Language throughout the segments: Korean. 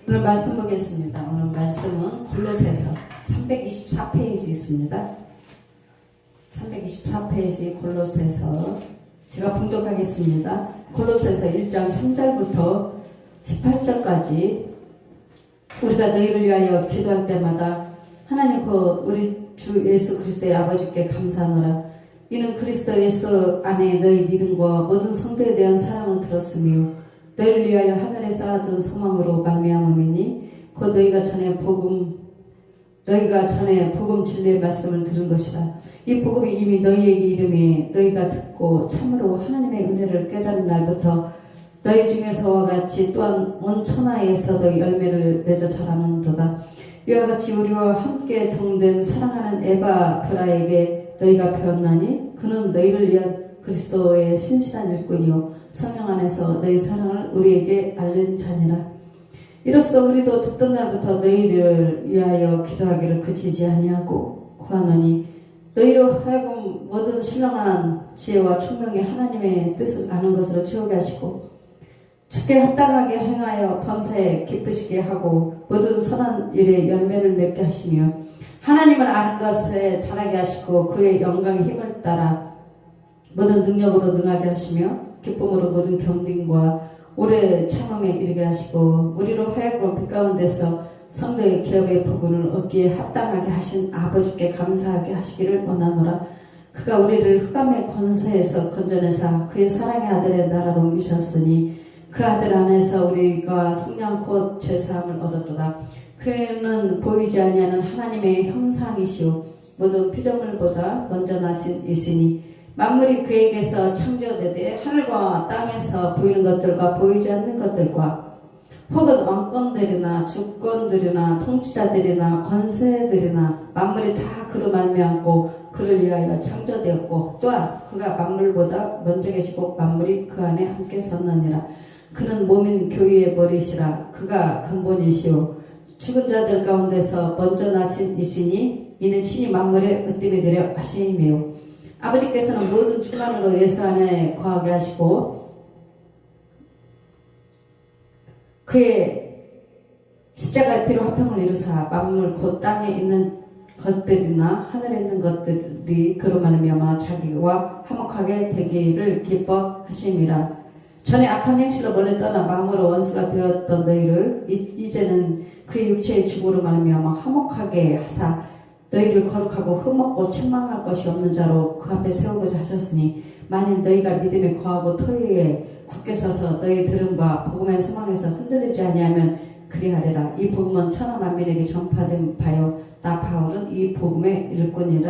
오늘 말씀 보겠습니다. 오늘 말씀은 골로새서 324페이지 있습니다. 324페이지 골로새서 제가 봉독하겠습니다. 골로새서 1장 3절부터 18절까지 우리가 너희를 위하여 기도할 때마다 하나님 우리 주 예수 그리스도의 아버지께 감사하노라. 이는 그리스도 예수 안에 너희 믿음과 모든 성도에 대한 사랑을 들었으며 너희를 위하여 하늘에 쌓아둔 소망으로 말미암음이니 곧 너희가 전에 복음 진리의 말씀을 들은 것이라. 이 복음이 이미 너희에게 이름에 너희가 듣고 참으로 하나님의 은혜를 깨달은 날부터 너희 중에서와 같이 또한 온 천하에서도 열매를 맺어 자라는도다. 이와 같이 우리와 함께 종된 사랑하는 에바브라에게 너희가 배웠나니 그는 너희를 위한 그리스도의 신실한 일꾼이요 성령 안에서 너희 사랑을 우리에게 알린 자니라. 이로써 우리도 듣던 날부터 너희를 위하여 기도하기를 그치지 아니하고 구하노니 너희로 하여금 모든 신령한 지혜와 총명이 하나님의 뜻을 아는 것으로 채우게 하시고 주께 합당하게 행하여 범사에 기쁘시게 하고 모든 선한 일에 열매를 맺게 하시며 하나님을 아는 것에 자라게 하시고 그의 영광의 힘을 따라 모든 능력으로 능하게 하시며 기쁨으로 모든 겸딩과 오래 참음에 이르게 하시고 우리로 하여금 빛 가운데서 성도의 기업의 부분을 얻기에 합당하게 하신 아버지께 감사하게 하시기를 원하노라. 그가 우리를 흑암의 권세에서 건져내사 그의 사랑의 아들의 나라로 옮기셨으니 그 아들 안에서 우리가 속량 곧 죄사함을 얻었도다. 그는 보이지 아니하는 하나님의 형상이시오 모든 피조물보다 먼저 나신 이시니 만물이 그에게서 창조되되 하늘과 땅에서 보이는 것들과 보이지 않는 것들과 혹은 왕권들이나 주권들이나 통치자들이나 권세들이나 만물이 다 그로 말미암고 그를 위하여 창조되었고 또한 그가 만물보다 먼저 계시고 만물이 그 안에 함께 섰느니라. 그는 몸인 교회의 머리시라. 그가 근본이시오 죽은 자들 가운데서 먼저 나신 이시니 이는 친히 만물의 으뜸이 되려 하심이요 아버지께서는 모든 주관으로 예수 안에 거하게 하시고 그의 십자가의 피로 화평을 이루사 만물 곧 땅에 있는 것들이나 하늘에 있는 것들이 그로 말미암아 자기와 화목하게 되기를 기뻐하심이라. 전에 악한 행실로 멀리 떠나 마음으로 원수가 되었던 너희를 이제는 그의 육체의 죽음으로 말미암아 화목하게 하사 너희를 거룩하고 흠없고 책망할 것이 없는 자로 그 앞에 세우고자 하셨으니 만일 너희가 믿음에 거하고 터위에 굳게 서서 너희 들은 바 복음의 소망에서 흔들리지 아니하면 그리하리라. 이 복음은 천하 만민에게 전파된 바요 나 바울은 이 복음의 일꾼이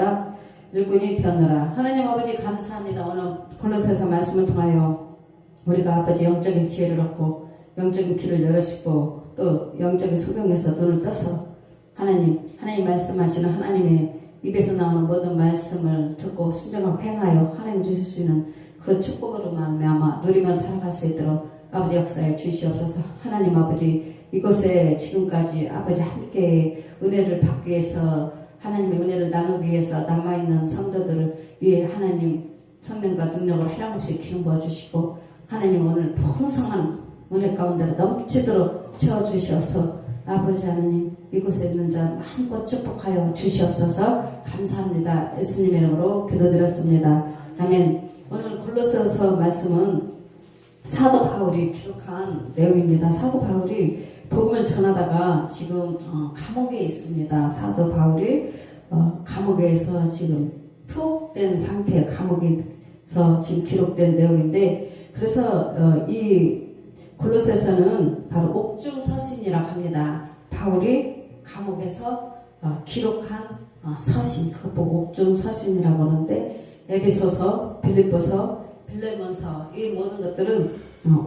되었노라. 하나님 아버지 감사합니다. 오늘 골로새서 말씀을 통하여 우리가 아버지 영적인 지혜를 얻고 영적인 길을 열으시고 또 영적인 소경에서 눈을 떠서 하나님 말씀하시는 하나님의 입에서 나오는 모든 말씀을 듣고 순종하고 행하여 하나님 주실 수 있는 그 축복으로만 아마 누리며 살아갈 수 있도록 아버지 역사에 주시옵소서. 하나님 아버지 이곳에 지금까지 아버지 함께 은혜를 받기 위해서 하나님의 은혜를 나누기 위해서 남아있는 성도들을 위해 하나님 성령과 능력을 한량없이 기름 부어주시고 하나님 오늘 풍성한 은혜 가운데로 넘치도록 채워주시옵소서. 아버지 하나님 이곳에 있는 자 마음껏 축복하여 주시옵소서. 감사합니다. 예수님의 이름으로 기도드렸습니다. 아멘. 오늘 골로새서 말씀은 사도 바울이 기록한 내용입니다. 사도 바울이 복음을 전하다가 지금 감옥에 있습니다. 사도 바울이 감옥에서 지금 투옥된 상태, 감옥에서 지금 기록된 내용인데 그래서 이 골로새서는 바로 옥중서신이라고 합니다. 바울이 감옥에서 기록한 서신, 그것 보고 옥중서신이라고 하는데 에베소서, 빌립보서, 빌레몬서 이 모든 것들은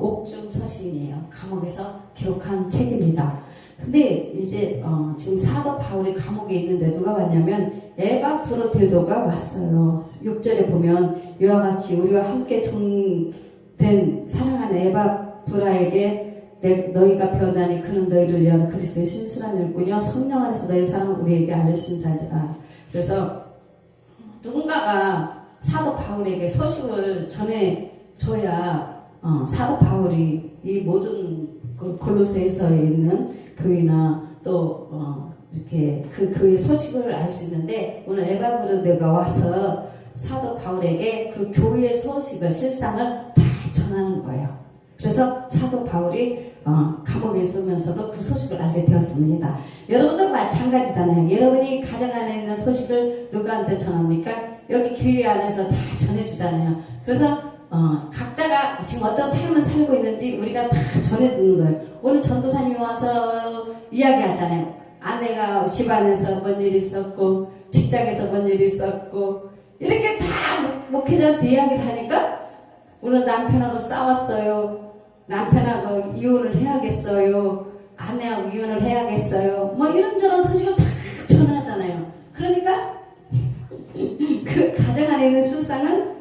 옥중서신이에요. 감옥에서 기록한 책입니다. 근데 이제 지금 사도 바울이 감옥에 있는데 누가 왔냐면 에바브로테도가 왔어요. 6절에 보면 이와 같이 우리와 함께 종된 사랑하는 에바브라에게 너희가 배웠나니 그는 너희를 위한 그리스도의 신실한 일꾼이요 성령 안에서 너희 사랑을 우리에게 알리신 자니라. 그래서 누군가가 사도 바울에게 소식을 전해줘야 사도 바울이 이 모든 그 골로새에서 있는 교회나 또 이렇게 그 교회 소식을 알 수 있는데 오늘 에바브로드가 와서 사도 바울에게 그 교회의 소식을 실상을 다 전하는 거예요. 그래서 사도 바울이 감옥에 있으면서도 그 소식을 알게 되었습니다. 여러분도 마찬가지잖아요. 여러분이 가정 안에 있는 소식을 누구한테 전합니까? 여기 교회 안에서 다 전해주잖아요. 그래서 각자가 지금 어떤 삶을 살고 있는지 우리가 다 전해드는 거예요. 오늘 전도사님이 와서 이야기하잖아요. 아내가 집안에서 뭔 일이 있었고 직장에서 뭔 일이 있었고 이렇게 다 목회자한테 이야기를 하니까 오늘 남편하고 싸웠어요. 남편하고 이혼을 해야겠어요. 아내하고 이혼을 해야겠어요. 뭐 이런저런 소식을 다 전하잖아요. 그러니까 그 가정 안에 있는 실상은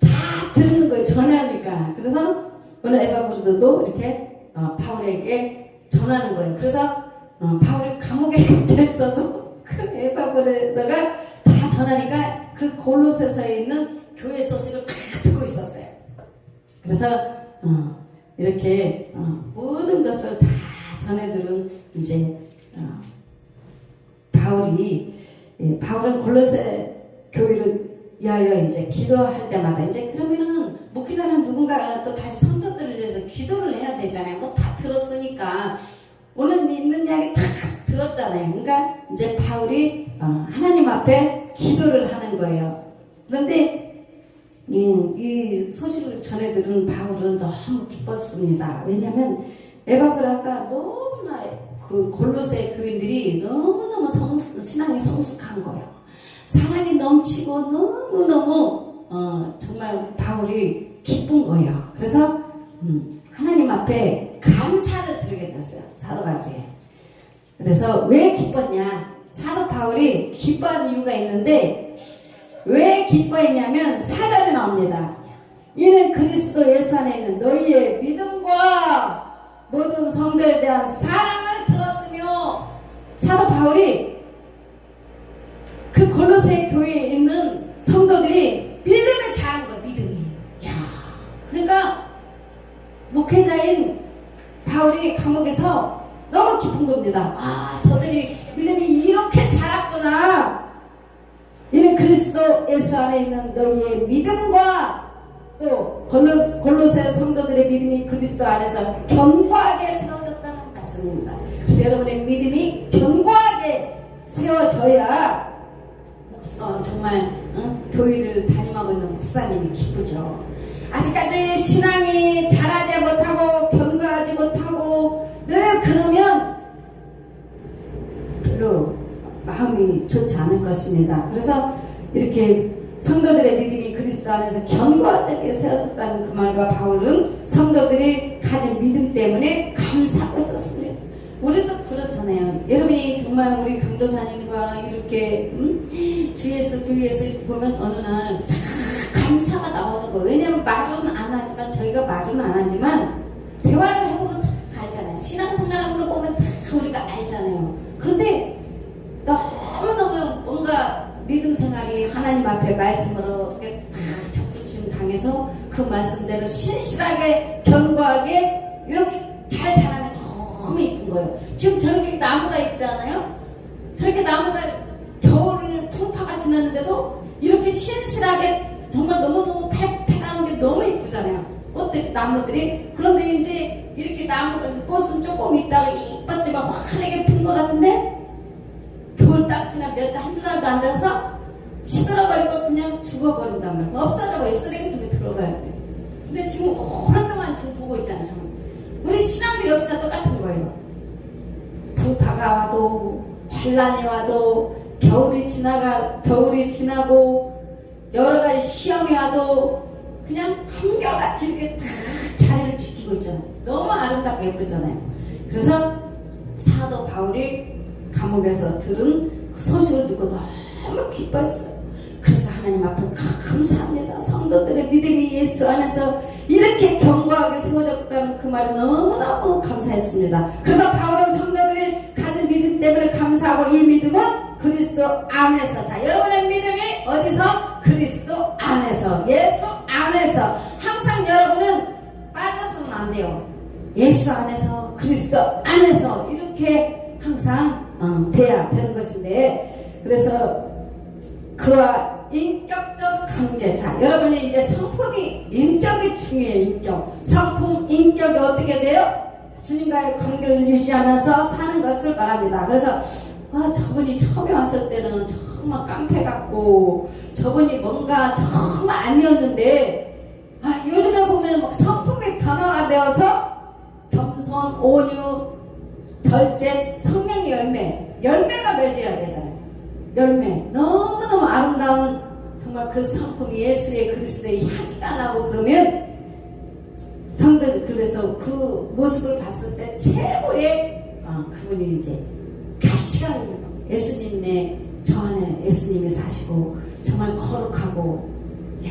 다 듣는 거예요. 전하니까. 그래서 오늘 에바브로드도 이렇게 바울에게 전하는 거예요. 그래서 바울이 감옥에 갇혀있어도 그 에바브로드가 다 전하니까 그 골로새서에 있는 교회 소식을 다 듣고 있었어요. 그래서 이렇게 모든 것을 다 전해들은 이제 바울은 골로새 교회를 위하여 이제 기도할 때마다 이제 그러면은 목회자는 누군가 또 다시 성도들을 위해서 기도를 해야 되잖아요. 뭐 다 들었으니까 오늘 믿는 이야기 다 들었잖아요. 그러니까 이제 바울이 하나님 앞에 기도를 하는 거예요. 그런데 이 소식을 전해들은 바울은 너무 기뻤습니다. 왜냐하면 에바브라가 너무나 그 골로새 교인들이 너무너무 신앙이 성숙한 거예요. 사랑이 넘치고 너무너무 정말 바울이 기쁜 거예요. 그래서 하나님 앞에 감사를 드리게 되었어요. 사도 바울이. 그래서 왜 기뻤냐? 사도 바울이 기뻐한 이유가 있는데 왜 기뻐했냐면 4절에 나옵니다. 이는 그리스도 예수 안에 있는 너희의 믿음과 모든 성도에 대한 사랑을 들었으며 사도 바울이 그 골로새 교회에 있는 성도들이 믿음에 자란 거예요. 믿음이. 야, 그러니까 목회자인 바울이 감옥에서 너무 기쁜 겁니다. 저들이 믿음이 이렇게 자랐구나. 이는 그리스도 예수 안에 있는 너희의 믿음과 또 골로새 성도들의 믿음이 그리스도 안에서 견고하게 세워졌다는 말씀입니다. 그래서 여러분의 믿음이 견고하게 세워져야 정말 교회를 담임하고 있는 목사님이 기쁘죠. 아직까지 신앙이 자라지 못하고 견고하지 못하고 늘 그러면 별로 마음이 좋지 않을 것입니다. 그래서 이렇게 성도들의 믿음이 그리스도 안에서 견고하게 세워졌다는 그 말과 바울은 성도들이 가진 믿음 때문에 감사하고 있었습니다. 우리도 그렇잖아요. 여러분이 정말 우리 강도사님과 이렇게 주에서 교회에서 이렇게 보면 어느 날 감사가 나오는 거예요. 왜냐면 말은 안 하지만 저희가 말은 안 하지만 대화를 해보면 다 알잖아요. 신앙생활하는 거 보면 다 우리가 알잖아요. 그런데 너무너무 뭔가 믿음 생활이 하나님 앞에 말씀으로 이렇게 적부심 당해서 그 말씀대로 신실하게 견고하게 이렇게 잘 자라면 너무 이쁜 거예요. 지금 저렇게 나무가 있잖아요. 저렇게 나무가 겨울을 풍파가 지났는데도 이렇게 신실하게 정말 너무너무 패패하는 게 너무 이쁘잖아요. 꽃들, 나무들이. 그런데 이제 이렇게 나무가 꽃은 조금 있다가 이뻤지만 환하게 핀 것 같은데 겨울 딱 지나 한두 달도 안 돼서 시들어버리고 그냥 죽어버린단 말이에요. 없어져버려. 쓰레기통에 들어가야 돼요. 근데 지금 오랫동안 지금 보고 있잖아요. 저는. 우리 신앙도 역시나 똑같은 거예요. 풍파가 와도 환란이 와도 겨울이 지나고 여러 가지 시험이 와도 그냥 한결같이 이렇게 딱 자리를 지키고 있잖아요. 너무 아름답고 예쁘잖아요. 그래서 사도 바울이 감옥에서 들은 그 소식을 듣고 너무 기뻐했어요. 그래서 하나님 앞에 감사합니다. 성도들의 믿음이 예수 안에서 이렇게 견고하게 세워졌다는 그 말이 너무너무 감사했습니다. 그래서 바울은 성도들이 가진 믿음 때문에 감사하고 이 믿음은 그리스도 안에서. 자, 여러분의 믿음이 어디서? 그리스도 안에서. 예수 안에서. 항상 여러분은 빠져서는 안 돼요. 예수 안에서, 그리스도 안에서 이렇게 이렇게 항상 돼야 되는 것인데, 그래서 그와 인격적 관계. 자, 여러분이 이제 성품이, 인격이 중요해요. 인격. 성품, 인격이 어떻게 돼요? 주님과의 관계를 유지하면서 사는 것을 말합니다. 그래서 저분이 처음에 왔을 때는 정말 깡패 같고, 저분이 뭔가 정말 아니었는데, 요즘에 보면 막 성품이 변화가 되어서 겸손, 온유, 절제, 성령의 열매가 맺어야 되잖아요. 열매. 너무너무 아름다운 정말 그 성품이 예수의 그리스도의 향기가 나고 그러면 성도들, 그래서 그 모습을 봤을 때 최고의 그분이 이제 가치가 있는 겁니다. 예수님의 저 안에 예수님이 사시고 정말 거룩하고, 야,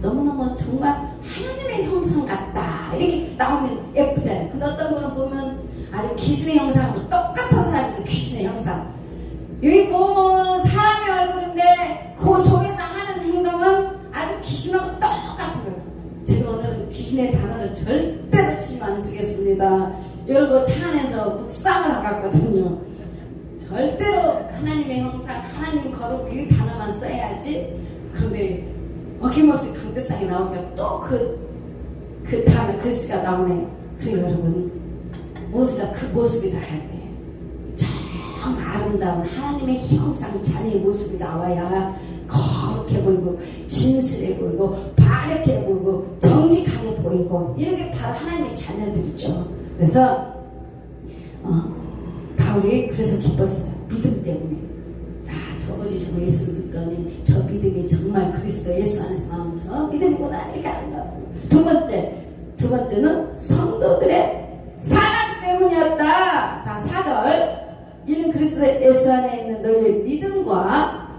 너무너무 정말 하나님의 형상 같다 이렇게 나오면 예쁘잖아요. 근데 어떤 분은 보면 아주 귀신의 형상하고 똑같은 사람이죠. 귀신의 형상. 여기 보면 사람의 얼굴인데 그 속에서 하는 행동은 아주 귀신하고 똑같은 거예요. 제가 오늘은 귀신의 단어를 절대로 주님 안 쓰겠습니다. 여러분 차 안에서 묵상을 하갔거든요. 절대로 하나님의 형상, 하나님 거룩 이 단어만 써야지. 그런데 어김없이 강대상이 나오면 또 그 단어 글씨가 나오네요. 그래요. 여러분, 우리가 그 모습이 나야 돼. 참 아름다운 하나님의 형상, 자녀의 모습이 나와야 거룩해 보이고 진실해 보이고 바르게 보이고 정직하게 보이고, 이렇게 바로 하나님의 자녀들이죠. 그래서 바울이 그래서 기뻤어요. 믿음 때문에. 저분이 정말 예수 믿더니 저 믿음이 정말 그리스도 예수 안에서 나온 저 믿음이구나, 이렇게 알다고. 두 번째는 성도들의 사랑 때문이었다. 다 4절. 이는 그리스도 예수 안에 있는 너희의 믿음과,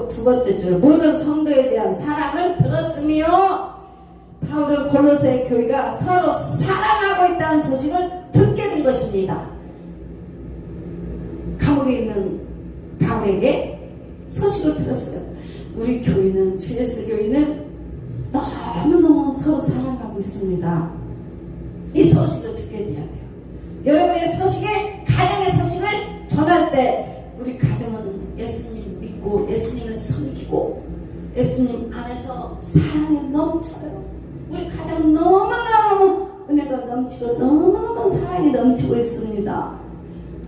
두 번째 줄, 모든 성도에 대한 사랑을 들었으며, 바울은 골로새 교회가 서로 사랑하고 있다는 소식을 듣게 된 것입니다. 감옥에 있는 바울에게 소식을 들었어요. 우리 교회는, 주 예수 교회는 너무너무 서로 사랑하고 있습니다. 이 소식을 듣게 돼야 돼요. 여러분의 소식에, 가정의 소식을 전할 때 우리 가정은 예수님 믿고 예수님을 섬기고 예수님 안에서 사랑이 넘쳐요. 우리 가정 너무너무 은혜가 넘치고 너무너무 사랑이 넘치고 있습니다.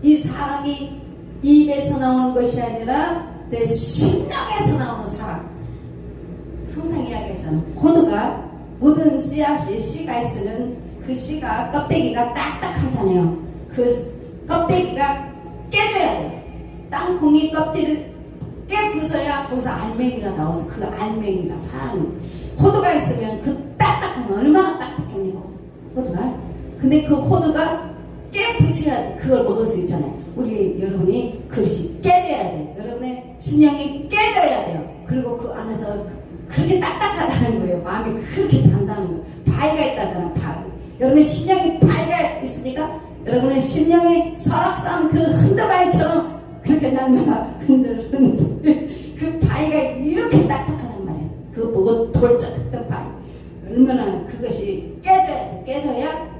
이 사랑이 입에서 나오는 것이 아니라 내 심령에서 나오는 사랑. 항상 이야기하잖아요. 고도가, 모든 씨앗이 씨가 있으면 그 씨가 껍데기가 딱딱하잖아요. 그 껍데기가 깨져야 돼요. 땅콩이 껍질을 깨부숴야 거기서 알맹이가 나와서 그 알맹이가 사랑이. 호두가 있으면 그 딱딱한, 얼마나 딱딱합니까 호두가. 근데 그 호두가 깨부셔야 돼. 그걸 먹을 수 있잖아요. 우리 여러분이 그릇이 깨져야 돼요. 여러분의 심령이 깨져야 돼요. 그리고 그 안에서 그렇게 딱딱하다는 거예요. 마음이 그렇게 단단한 거예요. 바위가 있다잖아. 바위. 여러분의 심령이 바위가 있습니까? 여러분의 심령이 설악산 그 흔들바위처럼 그렇게 날마다 흔들흔들 그 바위가 이렇게 딱딱하단 말이에요. 그거 보고 돌짝했던 바위. 얼마나 그것이 깨져야 돼. 깨져야,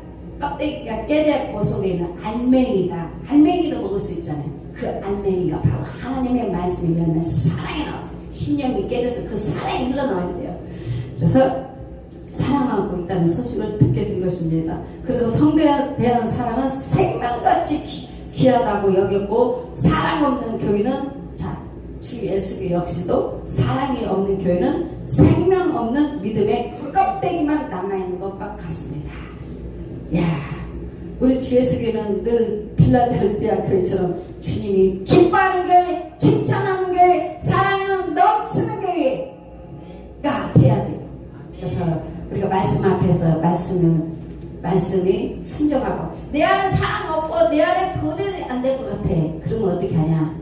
껍데기가 깨져야 그 속에 있는 알맹이를 먹을 수 있잖아요. 그 알맹이가 바로 하나님의 말씀이 열면 사랑이 나와요. 심령이 깨져서 그 사랑이 흘러나와야 돼요. 그래서 사랑하고 있다는 소식을 듣게 된 것입니다. 그래서 성도에 대한 사랑은 생명같이 귀하다고 여겼고, 사랑 없는 교회는, 주 예수교 역시도 사랑이 없는 교회는 생명 없는 믿음의 껍데기만 남아있는 것과 같습니다. 야, 우리 주 예수교회는 늘 필라델피아 교회처럼 주님이 기뻐하는 교회, 칭찬하는 교회, 사랑은 넘치는 교회가 돼야 돼요. 그래서 우리가 말씀 앞에서 말씀이 순종하고, 내 안에 사랑 없고 내 안에 도저히 안 될 것 같아. 그러면 어떻게 하냐?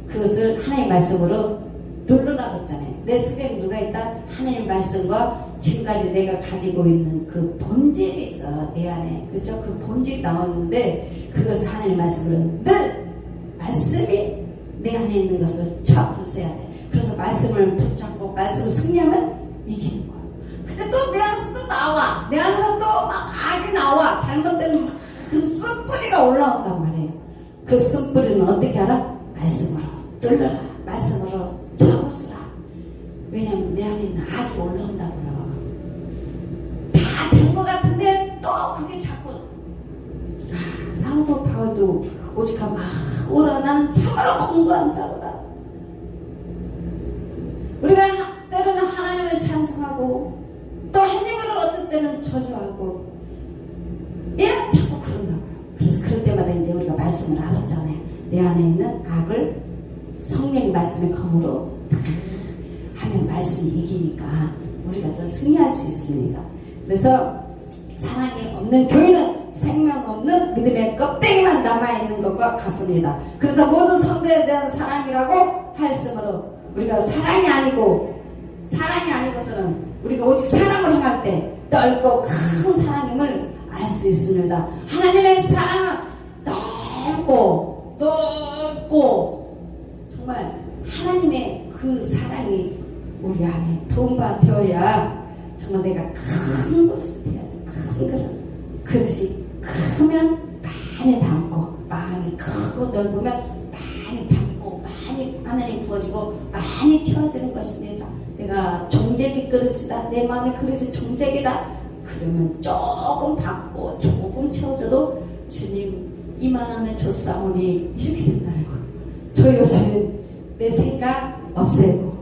그것을 하나님 말씀으로 누르라고 했잖아요. 내 속에 누가 있다? 하나님 말씀과 지금까지 내가 가지고 있는 그 본질이 있어. 내 안에. 그죠? 그 본질이 나오는데 그것을 하나님 말씀으로 늘 말씀이 내 안에 있는 것을 잡으셔야 돼. 그래서 말씀을 붙잡고 말씀을 승리하면 이기는 거야. 근데 또 내 안에서 또 나와. 내 안에서 또 막 악이 나와. 잘못된 막 그런 썩뿌리가 올라온단 말이에요. 그 쓴뿌리는 어떻게 알아? 말씀으로 뚫러라. 말씀으로 접으라. 왜냐면 내 안에 있는 악이 올라온다고요. 다 된 것 같은데 또 그게 자꾸 사도 바울도 오직하면 오라 나는 참으로 공부한 자로다. 우리가 때로는 하나님을 찬송하고 또 하나님을 어떤 때는 저주하고 자꾸 그런다고요. 그래서 그럴 때마다 이제 우리가 말씀을 알았잖아요. 내 안에 있는 악을 성령 말씀의 검으로 하면 말씀이 이기니까 우리가 더 승리할 수 있습니다. 그래서 사랑이 없는 교회는 생명 없는 믿음의 껍데기만 남아있는 것과 같습니다. 그래서 모든 성도에 대한 사랑이라고 하였으므로 우리가 사랑이 아니고서는 우리가 오직 사랑을 행할 때 넓고 큰 사랑임을 알 수 있습니다. 하나님의 사랑은 넓고 정말 하나님의 그 사랑이 우리 안에 부음받아야 정말 내가 큰 그릇이 돼야 돼. 큰 그릇이 크면 많이 담고 마음이 크고 넓으면 많이 담고 많이 하나님 부어지고 많이 채워지는 것입니다. 내가 종재기 그릇이다. 내 마음의 그릇이 종재기다. 그러면 조금 받고 조금 채워져도 주님 이만하면 줬사오니 이렇게 된다는 거예요. 저 요즘에 내 생각 없애고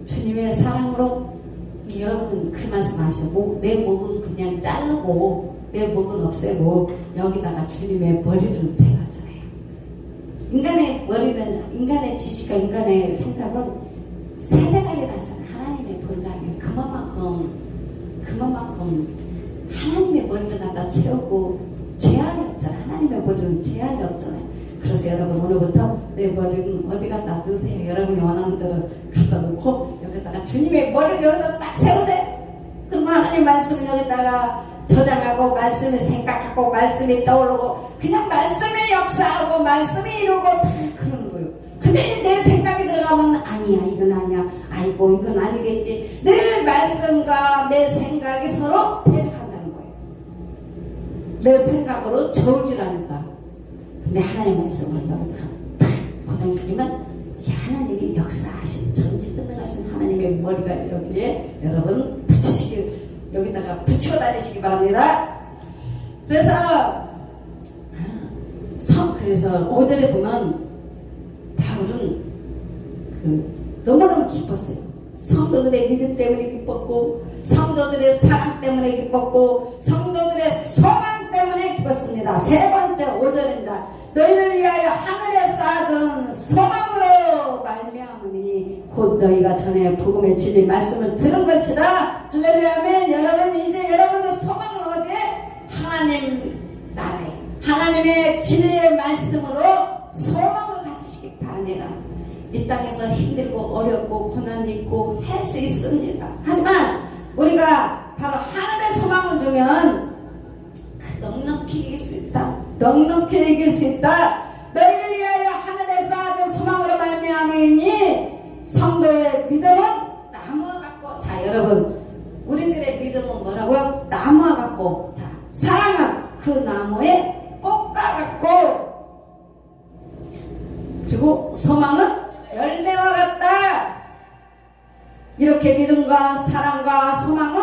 주님의 사랑으로 여러분 그 말씀 아시고 내 목은 그냥 자르고 내 목은 없애고 여기다가 주님의 머리를 대라잖아요. 인간의 머리는 인간의 지식과 인간의 생각은 세대가리라잖아요. 하나님의 본다면 그만큼 하나님의 머리를 갖다 채우고 제한이 없잖아요. 하나님의 머리는 제한이 없잖아요. 그래서 여러분 오늘부터 내 머리는 어디 갖다 넣으세요. 여러분이 원하는 대로 갖다 놓고 여기다가 주님의 머리를 여기다 딱 세우세요. 그러면 하나님 말씀을 여기다가 저장하고 말씀을 생각하고 말씀이 떠오르고 그냥 말씀이 역사하고 말씀이 이루고 다 그러는 거예요. 근데 내 생각이 들어가면 아니야 이건 아니야 아이고 이건 아니겠지. 늘 말씀과 내 생각이 서로 대적한다는 거예요. 내 생각으로 저울질하니까. 근데 하나님의 말씀을 여기다가 탁 고정시키면 하나님이 역사하신 전지전능하신 하나님의 머리가 여기에 여러분 여기다가 붙이고 다니시기 바랍니다. 그래서 5절에 보면 바울은 너무너무 기뻤어요. 성도들의 믿음 때문에 기뻤고 성도들의 사랑 때문에 기뻤고 성도들의 소망 때문에 기뻤습니다. 세 번째 5절입니다. 너희를 위하여 하늘에 쌓아둔 소망으로 말미암으니 곧 너희가 전에 복음의 진리 말씀을 들은 것이라. 할렐루야 아멘. 여러분 이제 여러분의 소망은 어디에? 하나님 나라에 하나님의 진리의 말씀으로 소망을 가지시기 바랍니다. 이 땅에서 힘들고 어렵고 고난이 있고 할 수 있습니다. 하지만 우리가 바로 하늘의 소망을 두면 넉넉히 이길 수 있다. 넉넉히 이길 수 있다. 너희를 위하여 하늘에 쌓아둔 소망으로 말미암으니 성도의 믿음은 나무와 같고. 자 여러분 우리들의 믿음은 뭐라고요? 나무와 같고. 자 사랑은 그 나무의 꽃과 같고 그리고 소망은 열매와 같다. 이렇게 믿음과 사랑과 소망은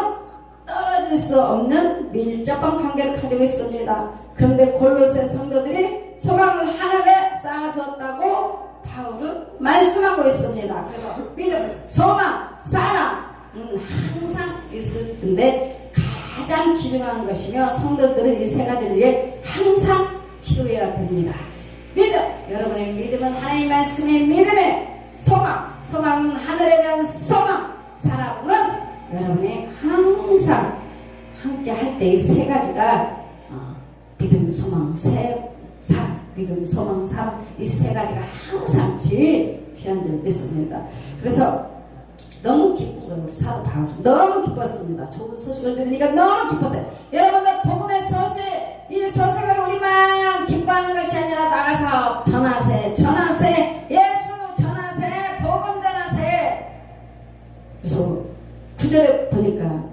떨어질 수 없는 밀접한 관계를 가지고 있습니다. 그런데 골로새 성도들이 소망을 하늘에 쌓아뒀다고 바울은 말씀하고 있습니다. 그래서 믿음, 소망, 사랑은 항상 있을 텐데 가장 기중한 것이며 성도들은 이 세 가지를 위해 항상 기도해야 됩니다. 믿음, 여러분의 믿음은 하나님 말씀의 믿음의 소망, 소망은 하늘에 대한 소망, 사랑은 여러분의 항상 함께 할 때 이 세 가지가 믿음, 소망, 사랑, 믿음, 소망, 사랑 이 세 가지가 항상 제일 귀한 줄 믿습니다. 그래서 너무 기쁜 거예요. 우리 사도 바울 너무 기뻤습니다. 좋은 소식을 들으니까 너무 기뻤어요. 여러분들 복음의 소식, 이 소식을 우리만 기뻐하는 것이 아니라 나가서 전하세, 예수 전하세, 복음 전하세. 그래서 9절에 보니까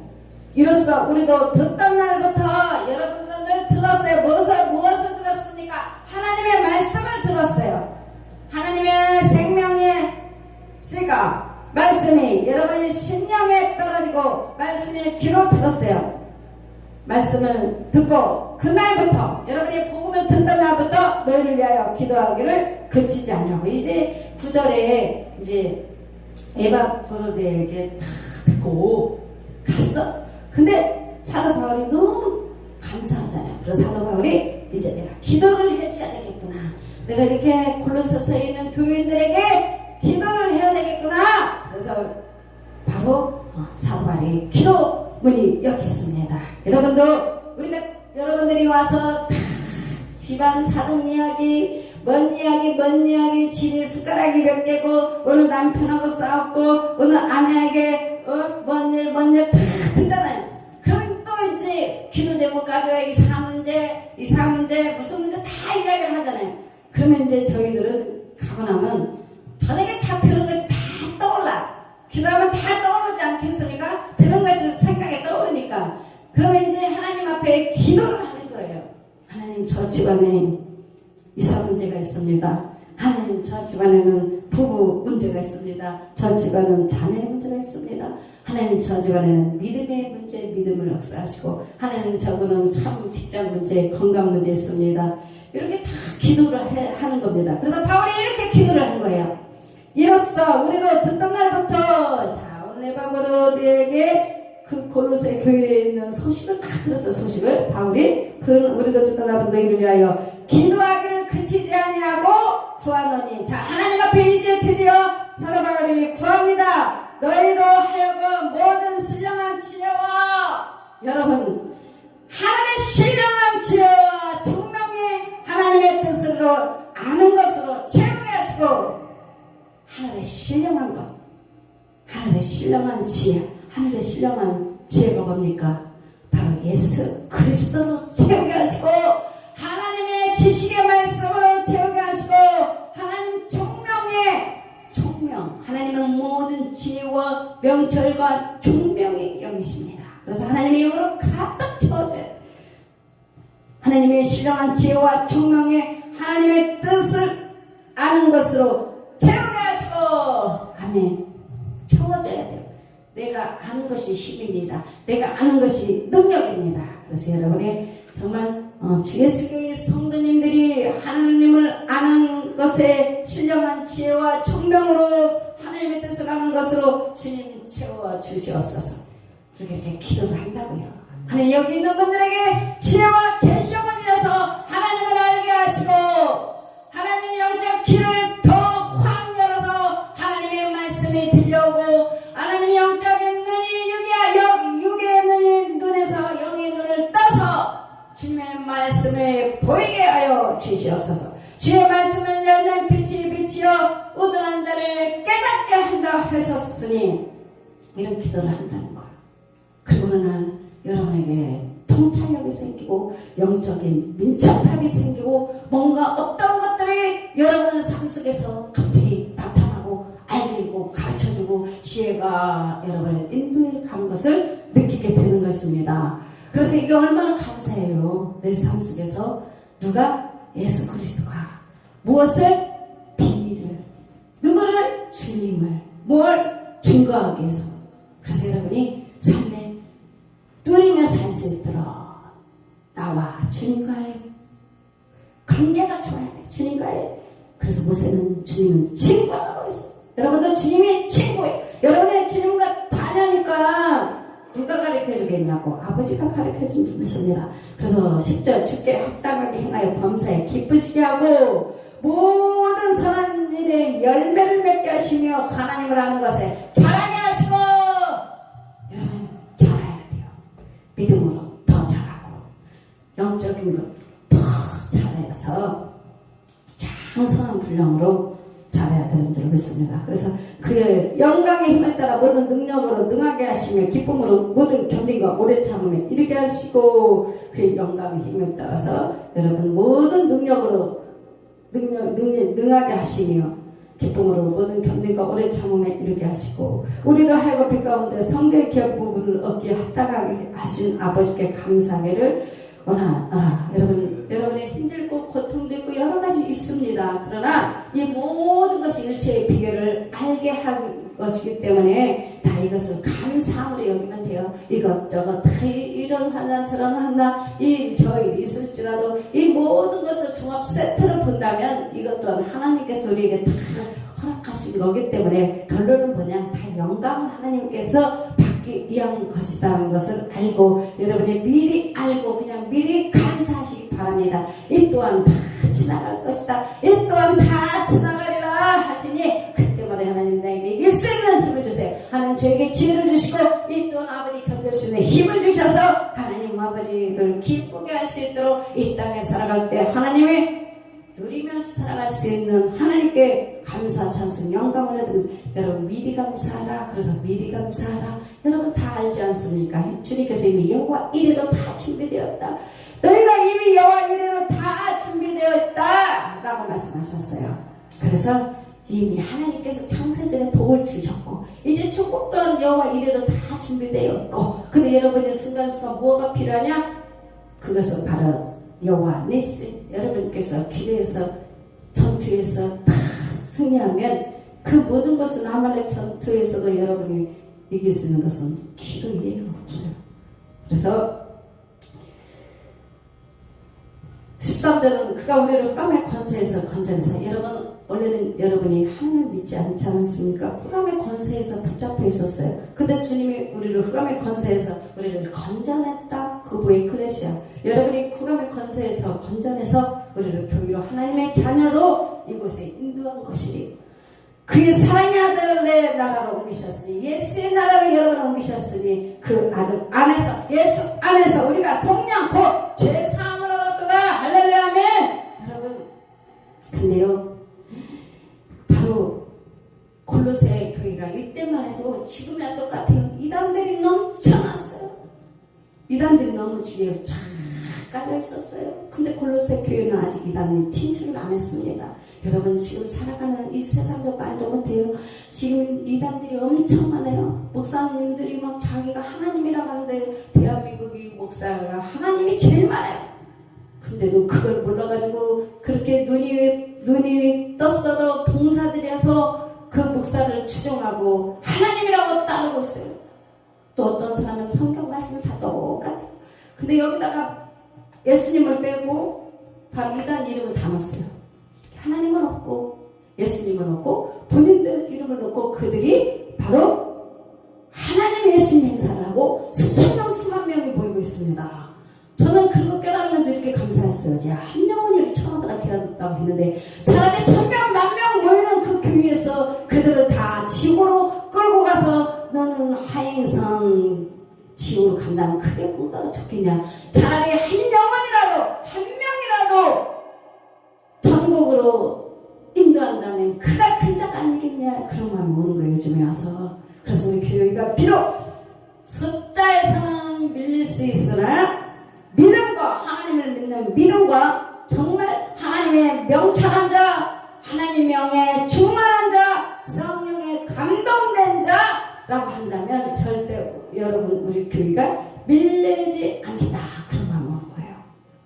이로써 우리도 듣던 날부터 여러분들 늘 들었어요. 무엇을 들었습니까? 하나님의 말씀을 들었어요. 말씀이 귀로 들었어요. 말씀을 듣고 그날부터 여러분이 복음을 듣던 날부터 너희를 위하여 기도하기를 그치지 않냐고. 이제 9절에 이제 에바브로드에게 다 듣고 갔어. 근데 사도 바울이 너무 감사하잖아요. 그래서 사도 바울이 이제 내가 기도를 해줘야 되겠구나. 내가 이렇게 골로새서에 있는 교인들에게 기도를 해야 되겠구나. 그래서 바로 사도 바울이 기도문이 열렸습니다. 여러분들이 와서 다 집안 사돈 이야기, 뭔 이야기, 집이 숟가락이 몇 개고, 오늘 남편하고 싸웠고, 오늘 아내에게 뭔 일 다 듣잖아요. 그러면 또 이제 기도 제목 가져야 이 사문제, 무슨 문제 다 이야기를 하잖아요. 그러면 이제 저희들은 가고 나면 저녁에 다 들은 것이 다 떠올라. 기도하면 다 떠오르지 않겠습니까? 들은 것이 생각에 떠오르니까. 그러면 이제 하나님 앞에 기도를 하는 거예요. 하나님, 저 집안에 이사 문제가 있습니다. 하나님, 저 집안에는 부부 문제가 있습니다. 저 집안은 자녀 문제가 있습니다. 하나님, 저 집안에는 믿음의 문제, 믿음을 역사하시고, 하나님, 저거는 참 직장 문제, 건강 문제 있습니다. 이렇게 다 기도를 하는 겁니다. 그래서 바울이 이렇게 기도를 한 거예요. 이로써 우리도 듣던 날부터, 자, 오늘 에바브로드에게 그 골로새 교회에 있는 소식을 다 들었어요. 소식을 바울이 우리도 듣던 날부터 너희를 위하여 기도하기를 그치지 아니하고 구하노니. 자, 하나님 앞에 이제 드디어 사도 바울이 구합니다. 너희로 하여금 모든 신령한 지혜와, 여러분, 하늘의 신령한 지혜와 총명이 하나님의 뜻으로 아는 것으로 채우게 하시고, 하늘의 신령한 것, 하늘의 신령한 지혜, 하늘의 신령한 지혜가 뭡니까? 바로 예수 그리스도로 채우게 하시고, 하나님의 지식의 말씀으로 채우게 하시고, 하나님 총명, 하나님은 모든 지혜와 명철과 총명의 영이십니다. 그래서 하나님의 영으로 가득 채워줘야 돼요. 하나님의 신령한 지혜와 총명의 하나님의 뜻을 아는 것으로 채우게 하시고, 아멘. 채워줘야 돼요. 내가 아는 것이 힘입니다. 내가 아는 것이 능력입니다. 그래서 여러분이 정말 주 예수교회 성도님들이 하나님을 아는 것에 신령한 지혜와 총명으로 하나님의 뜻을 아는 것으로 주님 채워주시옵소서. 그렇게 기도를 한다고요. 하나님, 여기 있는 분들에게 지혜와 계시형을 주셔서 하나님을 알게 하시고, 하나님의 영적 귀를 더 확 열어서 하나님의 말씀이 들려오고, 하나님의 영적인 눈이 육의 눈이 눈에서 영의 눈을 떠서 주님의 말씀을 보이게 하여 주시옵소서. 주의 말씀을 열면 빛이 비치어 우둔한 자를 깨닫게 한다 하셨으니, 이런 기도를 한다는 거예요. 그리고 어느 날 여러분에게 통찰력이 생기고 영적인 민첩함이 생기고, 뭔가 없던 것들이 여러분의 삶 속에서 갑자기 나타나고 알리고 가르쳐주고 지혜가 여러분의 인도에 가는 것을 느끼게 되는 것입니다. 그래서 이게 얼마나 감사해요. 내 삶 속에서 누가? 예수 그리스도가 무엇을? 비밀을, 누구를? 주님을 뭘? 증거하기 위해서. 그래서 여러분이 삶에 누리며 살 수 있도록 나와 주님과의 관계가 좋아야 돼. 주님과의. 그래서 모세는 주님은 친구라고 했어. 여러분도 주님이 친구예요. 여러분의 주님과 자녀니까 누가 가르쳐주겠냐고? 아버지가 가르쳐준 줄 믿습니다. 그래서 10절 주께 합당하게 행하여 범사에 기쁘시게 하고 모든 선한 일에 열매를 맺게 하시며 하나님을 아는 것에 잘하게 하시고, 여러분 잘해야 돼요. 믿음으로 더 잘하고 영적인 것 더 잘해서 장선한 분량으로 잘해야 되는 줄 믿습니다. 그래서 그의 영광의 힘을 따라 모든 능력으로 능하게 하시며 기쁨으로 모든 견딘과 오래 참음에 이르게 하시고, 그의 영광의 힘을 따라서 여러분 모든 능력으로 능하게 하시며 기쁨으로 모든 견딘과 오래 참음에 이르게 하시고, 우리를 하여금 빛 가운데 성경의 기업 부분을 얻기에 합당하게 하신 아버지께 감사하기를 원하노라. 여러분의 힘들고 고통도 있고 여러 가지 있습니다. 그러나 이 모든 것이 일체의 비결을 알게 하고 것이기 때문에 다 이것을 감사함으로 여기면 돼요. 이것저것 다 이런 하나 저런 하나 저 일이 있을지라도 이 모든 것을 종합 세트로 본다면 이것 또한 하나님께서 우리에게 다 허락하신 거기 때문에 결론은 뭐냐, 다 영광을 하나님께서 받기 위한 것이라는 것을 알고 여러분이 미리 알고 그냥 미리 감사하시기 바랍니다. 이 또한 다 지나갈 것이다, 이 또한 다 지나가리라 하시니 그때마다 하나님 나에게 이길 수 있는 힘을 주세요. 하나님 저에게 지혜를 주시고 이 또한 아버지 견딜 수 있는 힘을 주셔서 하나님 아버지를 기쁘게 할 수 있도록 이 땅에 살아갈 때 하나님의 누리면서 살아갈 수 있는 하나님께 감사 찬송 영광을 드리는 여러분 미리 감사하라. 그래서 미리 감사하라. 여러분 다 알지 않습니까? 주님께서 이미 여호와 이래로 다 준비되었다. 너희가 이미 여호와 이래로 다 준비되어 있다 라고 말씀하셨어요. 그래서 이미 하나님께서 창세전에 복을 주셨고 이제 축복 또한 여호와 이래로 다 준비되어 있고, 근데 여러분의 순간순간 뭐가 필요하냐? 그것은 바로 여호와 니시, 여러분께서 기도해서 전투에서 다 승리하면 그 모든 것은 아말렉 전투에서도 여러분이 이길 수 있는 것은 기도 이해가 없어요. 그래서 13절은 그가 우리를 흑암의 권세에서 건져내서, 여러분 원래는 여러분이 하나님을 믿지 않지 않았습니까? 흑암의 권세에서 붙잡혀 있었어요. 근데 주님이 우리를 흑암의 권세에서 우리를 건져냈다. 그부 에클레시아, 여러분이 흑암의 권세에서 건져내서 우리를 교회로 하나님의 자녀로 이곳에 인도한 것이 그의 사랑의 아들의 나라로 옮기셨으니, 예수의 나라로 여러분을 옮기셨으니 그 아들 안에서, 예수 안에서 우리가 성령 곧 죄사함을 얻었구나. 할렐루야 아멘. 여러분 근데요 바로 골로새 교회가 이때만 해도 지금이랑 똑같아요. 이단들이 넘쳐났어요. 이단들이 너무 주위에 쫙 깔려 있었어요. 근데 골로새 교회는 아직 이단이 진출을 안 했습니다. 여러분 지금 살아가는 이 세상도 말도 못해요. 지금 이단들이 엄청 많아요. 목사님들이 막 자기가 하나님이라고 하는데 대한민국이 목사가 하나님이 제일 많아요. 근데도 그걸 몰라가지고 그렇게 눈이 떴어도 봉사들여서 그 목사를 추종하고 하나님이라고 따르고 있어요. 또 어떤 사람은 성경 말씀을 다 똑같아요. 근데 여기다가 예수님을 빼고 바로 이단 이름을 담았어요. 하나님은 없고 예수님은 없고 본인들 이름을 놓고 그들이 바로 하나님 예수님 행사를 하고 수천 명 수만 명이 모이고 있습니다. 저는 그거 깨달으면서 이렇게 감사했어요. 한 영혼이 천원보다 귀하다고 했는데 차라리 1000명, 10,000명 모이는 그 교회에서 그들을 다 지옥으로 끌고 가서 너는 하행선 지옥으로 간다면 그게 뭐가 좋겠냐. 차라리 한 영혼이라도 한 명이라도 전국으로 인도한다면 그가 큰 자가 아니겠냐. 그런 마음이 오는 거예요 요즘에 와서. 그래서 우리 교회가 비록 숫자에서는 밀릴 수 있으나 믿음과 하나님을 믿는 믿음과 정말 하나님의 명철한 자, 하나님 명에 충만한 자, 성령에 감동된 자라고 한다면 절대 여러분 우리 교회가 밀리지 않겠다. 그런 마음이 오는 거예요.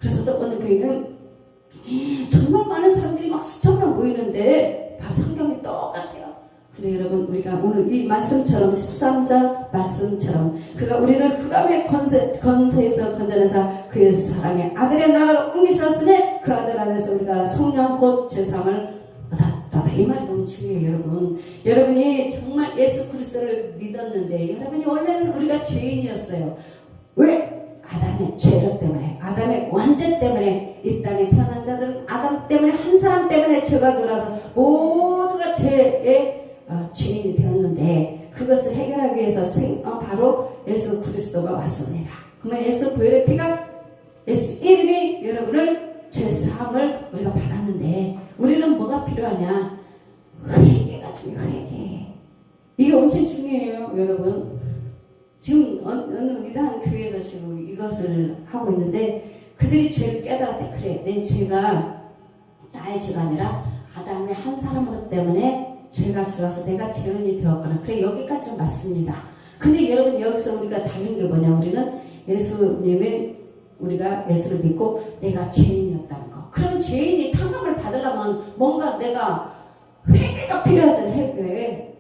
그래서 또 어느 교회는 정말 많은 사람들이 막 수천 명 모이는데 바로 성경이 똑같아요. 근데 여러분 우리가 오늘 이 말씀처럼 13절 말씀처럼 그가 우리를 흑암의 권세에서 건져내서 그의 사랑의 아들의 나라로 옮기셨으니 그 아들 안에서 우리가 성령 곧 죄사함을 얻었다. 이 말이 너무 중요해요. 여러분 여러분이 정말 예수 그리스도를 믿었는데 여러분이 원래는 우리가 죄인이었어요. 왜? 아담의 죄력 때문에, 아담의 원죄 때문에 이 땅에 태어난 자들은 아담 때문에, 한 사람 때문에 죄가 들어서 모두가 죄의 죄인이 되었는데 그것을 해결하기 위해서 바로 예수 그리스도가 왔습니다. 그러면 예수 보혈의 피가, 예수 이름이 여러분을 죄사함을 우리가 받았는데 우리는 뭐가 필요하냐? 회개가 중요해요. 회개. 이게 엄청 중요해요. 여러분 지금 어느 이단 교회에서 지금 이것을 하고 있는데 그들이 죄를 깨달았대. 그래, 내 죄가 나의 죄가 아니라 아담의 한 사람으로 때문에 죄가 들어와서 내가 죄인이 되었거나. 그래, 여기까지는 맞습니다. 근데 여러분 여기서 우리가 다른 게 뭐냐? 우리는 예수님의, 우리가 예수를 믿고 내가 죄인이었다는 거. 그럼 죄인이 탕감을 받으려면 뭔가 내가 회개가 필요하잖아요. 회개.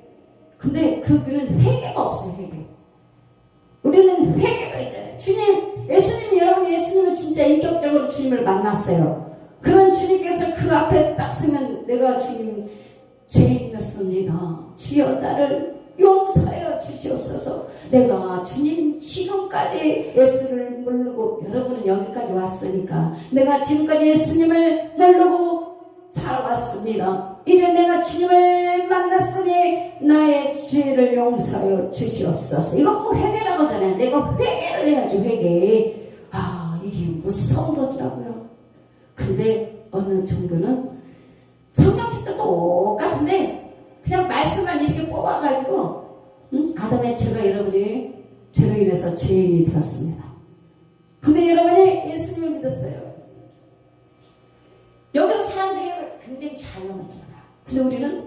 근데 그는 회개가 없어요. 회개. 우리는 회개가 있잖아요. 주님, 예수님, 여러분 예수님을 진짜 인격적으로 주님을 만났어요. 그런 주님께서 그 앞에 딱 서면 내가 주님 죄인이었습니다. 주여 나를 용서하여 주시옵소서. 내가 주님 지금까지 예수를 모르고, 여러분은 여기까지 왔으니까 내가 지금까지 예수님을 모르고 살아왔습니다. 이제 내가 주님을 만났으니 나의 죄를 용서하여 주시옵소서. 이거 꼭 회개라고 하잖아요. 내가 회개를 해야지. 회개. 아, 이게 무서운 거더라고요. 근데 어느 종교는 성경책도 똑같은데 그냥 말씀만 이렇게 뽑아가지고 아담의 죄가 여러분이 죄로 인해서 죄인이 되었습니다. 근데 여러분이 예수님을 믿었어요. 여기서 사람들이 굉장히 자유합니다. 근데 우리는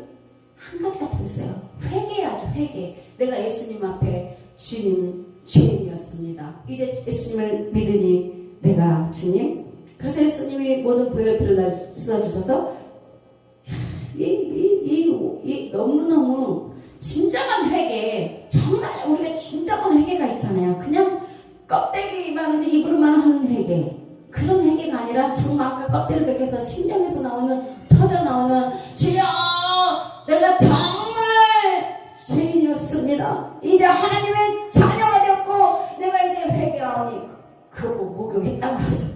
한 가지가 더 있어요. 회개하죠. 회개. 내가 예수님 앞에 주님 죄인이었습니다. 이제 예수님을 믿으니 내가 주님. 그래서 예수님이 모든 보혈의 피를 씻어주셔서 이 너무너무 진정한 회개, 정말 우리가 진정한 회개가 있잖아요. 그냥 껍데기만 입으로만 하는 회개, 그런 회개가 아니라 정말 아까 껍데기를 벗겨서 심령에서 나오는, 터져 나오는 주여 내가 정말 죄인이었습니다. 이제 하나님의 자녀가 되었고 내가 이제 회개하오니, 그거 목욕했다고 하죠.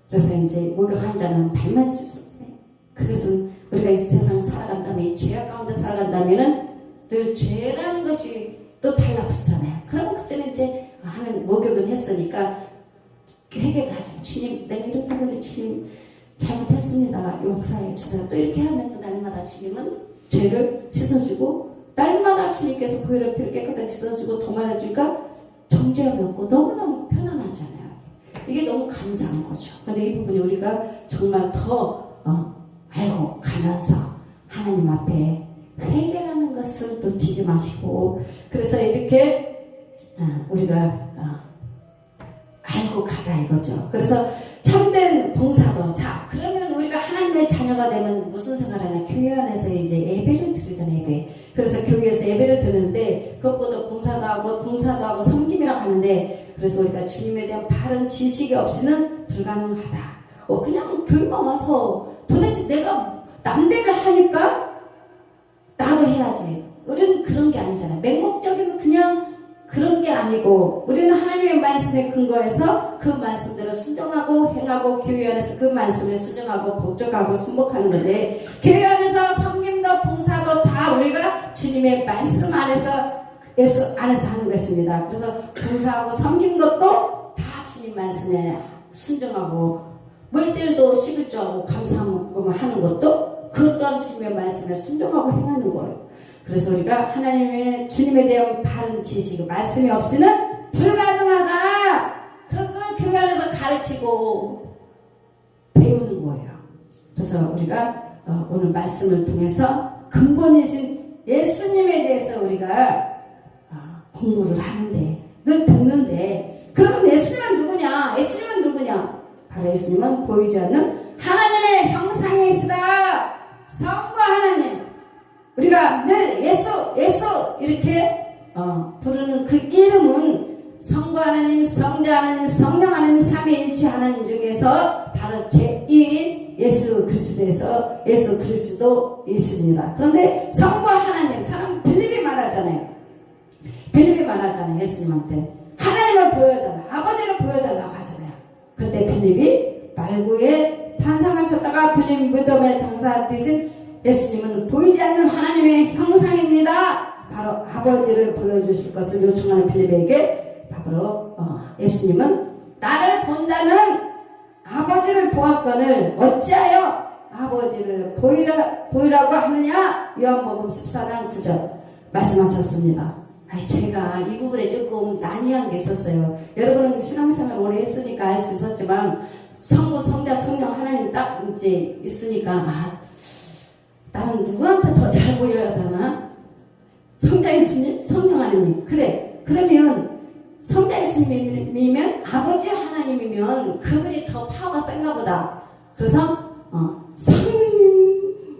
그래서 이제 목욕한 자는 발만 씻습니다. 그것은 우리가 이 세상 살아간다면, 이 죄악 가운데 살아간다면은 늘 죄라는 것이 또 달라붙잖아요. 그러면 그때는 이제 하는 목욕은 했으니까 회개를 하죠. 주님, 내가 이런 부분을 주님 잘못했습니다. 용서해 주세요. 또 이렇게 하면 또 날마다 주님은 죄를 씻어주고, 날마다 주님께서 보혈의 피를 깨끗하게 씻어주고 도말해주니까 정죄함이 없고 너무너무 편안하잖아요. 이게 너무 감사한 거죠. 근데 이 부분이 우리가 정말 더 알고 가면서 하나님 앞에 회개라는 것을 놓치지 마시고, 그래서 이렇게 우리가 알고 가자 이거죠. 그래서 참된 봉사도, 자 그러면 우리가 하나님의 자녀가 되면 무슨 생각을 하냐, 교회 안에서 이제 예배를 드리잖아요. 예배. 그래서 교회에서 예배를 드리는데 그것보다 봉사도 하고 섬김이라고 하는데, 그래서 우리가 주님에 대한 바른 지식이 없이는 불가능하다. 그냥 교회만 와서 도대체 내가 남들을 하니까 나도 해야지. 우리는 그런 게 아니잖아요. 맹목적이고 그냥 그런 게 아니고, 우리는 하나님의 말씀에 근거해서 그 말씀대로 순종하고 행하고, 교회 안에서 그 말씀에 순종하고 복종하고 순복하는 건데, 교회 안에서 섬김도 봉사도 다 우리가 주님의 말씀 안에서, 예수 안에서 하는 것입니다. 그래서 봉사하고 섬긴 것도 다 주님 말씀에 순종하고, 물질도 11조하고 감사하는 것도 그 또한 주님의 말씀에 순종하고 행하는 거예요. 그래서 우리가 하나님의 주님에 대한 바른 지식, 말씀이 없이는 불가능하다. 그래서 교회 안에서 가르치고 배우는 거예요. 그래서 우리가 오늘 말씀을 통해서 근본이신 예수님에 대해서 우리가 공부를 하는데, 늘 듣는데, 그러면 예수님은 누구냐? 예수님은 누구냐? 바로 예수님은 보이지 않는 하나님의 형상이시다. 성부 하나님. 우리가 늘 예수 이렇게 부르는 그 이름은 성부 하나님, 성자 하나님, 성령 하나님, 삼위일체 하나님 중에서 바로 제1인 예수 그리스도에서 예수 그리스도 있습니다. 그런데 성부 하나님, 사람 빌립이 말하잖아요. 예수님한테 하나님을 보여달라, 아버지를 보여달라고 하잖아요. 그때 빌립이 말구에 탄생하셨다가 빌립 무덤에 장사되신 예수님은 보이지 않는 하나님의 형상입니다. 바로 아버지를 보여주실 것을 요청하는 빌립에게 바로 예수님은 나를 본 자는 아버지를 보았거늘 어찌하여 아버지를 보이라고 하느냐. 요한복음 14장 9절 말씀하셨습니다. 제가 이 부분에 조금 난이한 게 있었어요. 여러분은 신앙생활 오래 했으니까 알 수 있었지만, 성부, 성자, 성령 하나님 딱 이제 있으니까 나는 누구한테 더 잘 보여야 되나? 성자 예수님, 성령 하나님. 그래. 그러면 성자 예수님이면, 아버지 하나님이면 그분이 더 파워가 센가 보다. 그래서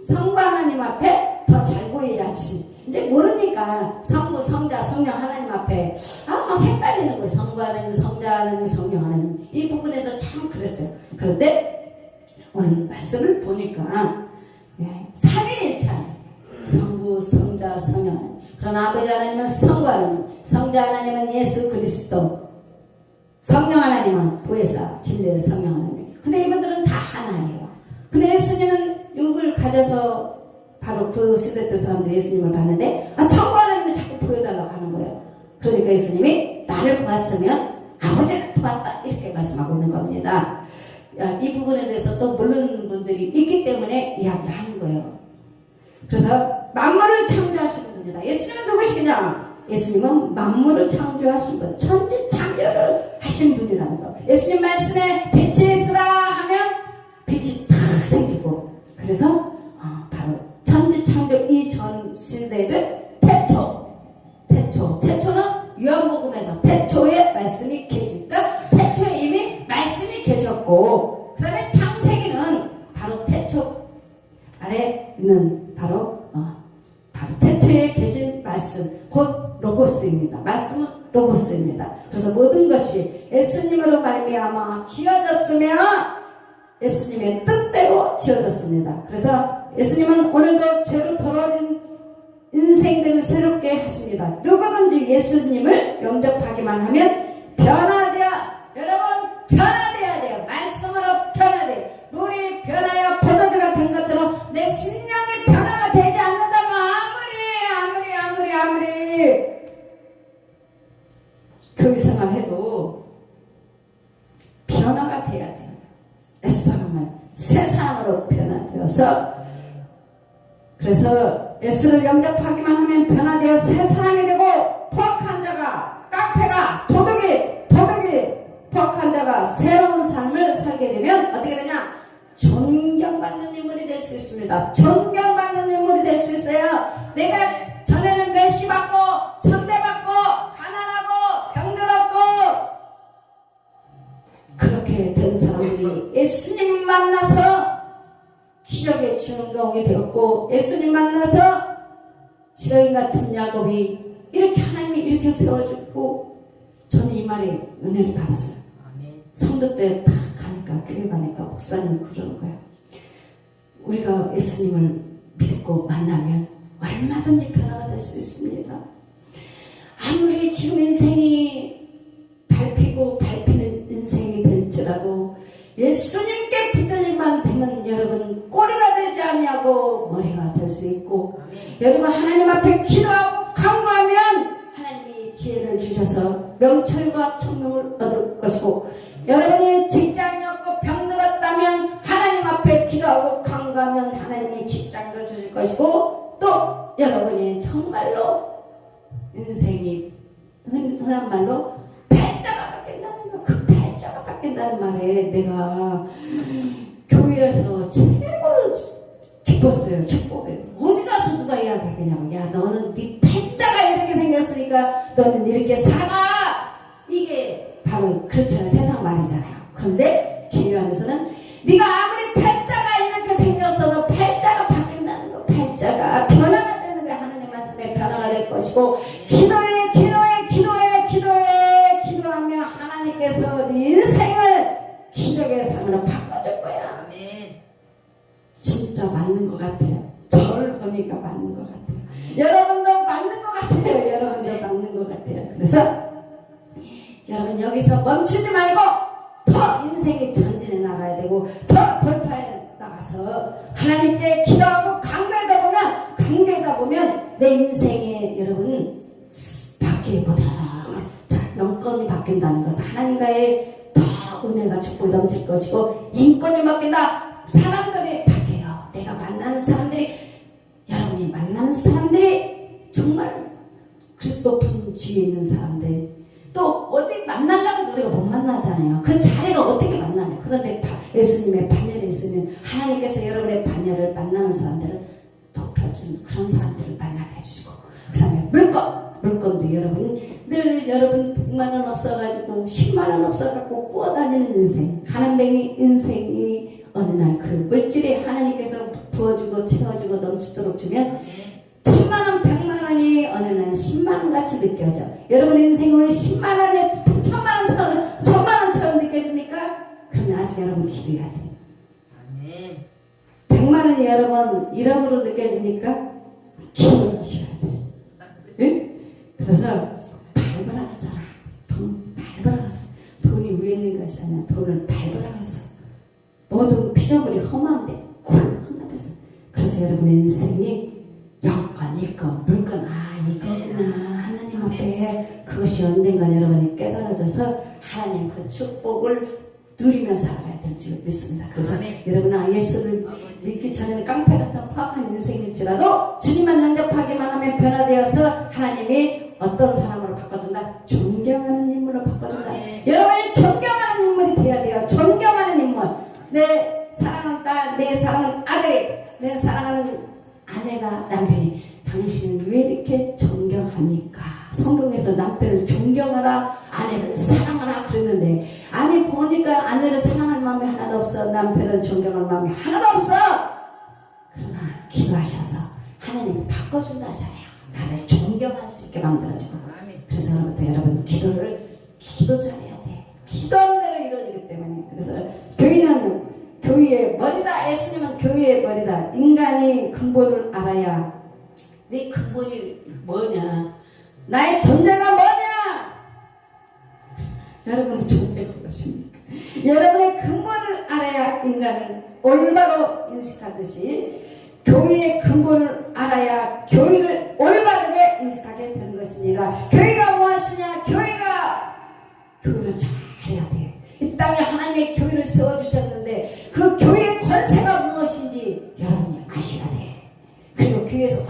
성부 하나님 앞에 더 잘 보여야지. 이제 이제 모르니까 성부, 성자, 성령 하나님 앞에 막 헷갈리는 거예요. 성부 하나님, 성자 하나님, 성령 하나님. 이 부분에서 참 그랬어요. 그런데 오늘 말씀을 보니까 삼위일체 성부, 성자, 성령 하나님. 그러나 아버지 하나님은 성부 하나님, 성자 하나님은 예수 그리스도, 성령 하나님은 보혜사, 진리의 성령 하나님. 근데 이분들은 다 하나예요. 근데 예수님은 육을 가져서 바로 그 시대 때 사람들이 예수님을 봤는데 성부 하나님을 자꾸 보여달라고 하는 거예요. 그러니까 예수님이 나를 보았으면 아버지를 보았다 이렇게 말씀하고 있는 겁니다. 이 부분에 대해서 또 모르는 분들이 있기 때문에 이야기를 하는 거예요. 그래서 만물을 창조하신 분입니다. 예수님은 누구시냐? 예수님은 만물을 창조하신 분, 천지창조를 하신 분이라는 거. 예수님 말씀에 빛이 있으라 하면 빛이 탁 생기고, 그래서 바로 천지창조 이전 시대를 태초는 요한복음에서 태초에 말씀이 계시니까 태초에 이미 말씀이 계셨고, 그 다음에 창세기는 바로 태초 아래 있는 바로 태초에 계신 말씀, 곧 로고스입니다. 말씀은 로고스입니다. 그래서 모든 것이 예수님으로 말미암아 지어졌으며 예수님의 뜻대로 지어졌습니다. 그래서 예수님은 오늘도 죄로 더러워진 인생들을 새롭게 하십니다. 누구든지 예수님을 영접하기만 하면 여러분 변화되어야 돼요. 말씀으로 변화돼요. 물이 변하여 포도주가 된 것처럼 내 심령이 변화가 되지 않는다면 아무리 교육생활 해도 변화가 돼야 돼요. 옛사람은 새 사람으로 변화되어서, 그래서 예수를 영접하기만 하면 변화되어 새 사람이 되고, 포악한 자가, 깡패가, 도둑이 포악한 자가 새로운 삶을 살게 되면 어떻게 되냐? 존경받는 인물이 될 수 있습니다. 존경받는 인물이 될 수 있어요. 내가 전에는 멸시받고 천대받고 가난하고 병들었고 그렇게 된 사람들이 예수님 만나서 기적의 주인공이 되었고, 예수님 만나서 지렁이 같은 야곱이 이렇게 하나님이 이렇게 세워주고, 저는 이 말에 은혜를 받았어요. 성도 때 딱 가니까, 교회 가니까 목사님이 그러는 거예요. 우리가 예수님을 믿고 만나면 얼마든지 변화가 될 수 있습니다. 아무리 지금 인생이 밟히는 인생이 될지라도 예수님께 붙들림만 되면 여러분 꼬리가 되지 아니하고 머리가 될 수 있고, 여러분 하나님 앞에 기도하고 간구하면 하나님이 지혜를 주셔서 명철과 총명을 얻을 것이고, 여러분이 직장이 없고 병들었다면 하나님 앞에 기도하고 간구하면 하나님이 직장도 주실 것이고, 또 여러분이 정말로 인생이 흔한 말로 팔자가 바뀐다는 거, 그 팔자가 바뀐다는 말에 내가 교회에서 최고로 기뻤어요. 축복에 어디 가서 누가 이야기하겠냐고, 야 너는 네 팔자가 이렇게 생겼으니까 너는 이렇게 살아, 이게 바로 그렇잖아요. 세상 말이잖아요. 그런데 교회 안에서는 네가 아무리 팔자가 이렇게 생겼어도 팔자가 바뀐다는 거, 팔자가 변화가 되는 거야. 하나님 말씀에 변화가 될 것이고, 기도하며 하나님께서 네 인생을 기적의 삶으로 바꿔줄 거야. 아멘. 진짜 맞는 것 같아요. 저를 보니까 맞는 것 같아요. 여러분도 맞는 것 같아요. 여러분도 맞는 것 같아요. 그래서 여러분 여기서 멈추지 말고 더 인생의 전진에 나가야 되고, 더 돌파해 나가서 하나님께 기도하고 간구하다 보면 내 인생에 여러분 바뀌보다 영권이 바뀐다는 것은 하나님과의 더 은혜가 축복이 넘칠 것이고, 인권이 바뀐다. 사람들이 바뀌어요. 내가 만나는 사람들이, 여러분이 만나는 사람들이 정말 그 높은 지위에 있는 사람들, 또 어디 만나려고 우리가 못 만나잖아요. 그 자리를 어떻게 만나냐. 그런데 예수님의 반열에 있으면 하나님께서 여러분의 반열을 만나는 사람들을 높여준 그런 사람들을 만나게 해주시고, 그 다음에 물건도 여러분 100만원 없어가지고 10만원 없어가지고 꾸어다니는 인생, 가난뱅이 인생이 어느 날 그 물질이 하나님께서 부어주고 채워주고 넘치도록 주면 1000만원 100만원 느껴져? 여러분의 인생을 10만 원에 1000만 원처럼 1000만 원처럼 느껴집니까? 그러면 아직 여러분 기도해야 돼요. 아멘. 100만 원이 여러분 1억으로 느껴집니까? 기도하셔야 돼요. 응? 그래서 발버라갔잖아. 돈 발버라갔어. 돈이 위에 있는 것이 아니라 돈을 발버라갔어. 모든 피조물이 험한데 굴 끝나버렸어. 그래서 여러분의 인생이 영권, 일권, 물권, 이거구나. 하나님 앞에 그것이 언젠가 여러분이 깨달아져서 하나님 그 축복을 누리며 살아야 될 줄 믿습니다. 그래서 여러분 예수를 믿기 전에는 깡패 같은 파악한 인생일지라도 주님만 영접하기만 하면 변화되어서 하나님이 어떤 사람으로 바꿔준다? 존경하는 인물로 바꿔준다. 여러분이 존경하는 인물이 돼야 돼요. 존경하는 인물. 내 사랑하는 딸, 내 사랑하는 아들이, 내 사랑하는 아내가 남편이 당신은 왜 이렇게 존경합니까? 성경에서 남편을 존경하라, 아내를 사랑하라 그랬는데 아니 보니까 아내를 사랑할 마음이 하나도 없어. 남편을 존경할 마음이 하나도 없어. 그러나 기도하셔서 하나님이 바꿔준다 하잖아요. 나를 존경할 수 있게 만들어주고. 그래서 여러분 기도 잘해야 돼. 기도하는 대로 이루어지기 때문에. 그래서 교회는 교회의 머리다. 예수님은 교회의 머리다. 인간이 근본을 알아야 네 근본이 뭐냐, 나의 존재가 뭐냐, 여러분의 존재가 무엇입니까? 여러분의 근본을 알아야 인간을 올바로 인식하듯이 교회의 근본을 알아야 교회를 올바르게 인식하게 되는 것입니다. 교회가 무엇이냐? 교회를 잘해야 돼요. 이 땅에 하나님의 교회를 세워주셨는데 그 교회의 권세가 무엇인지 여러분이 아셔야 돼. 그리고 교회에서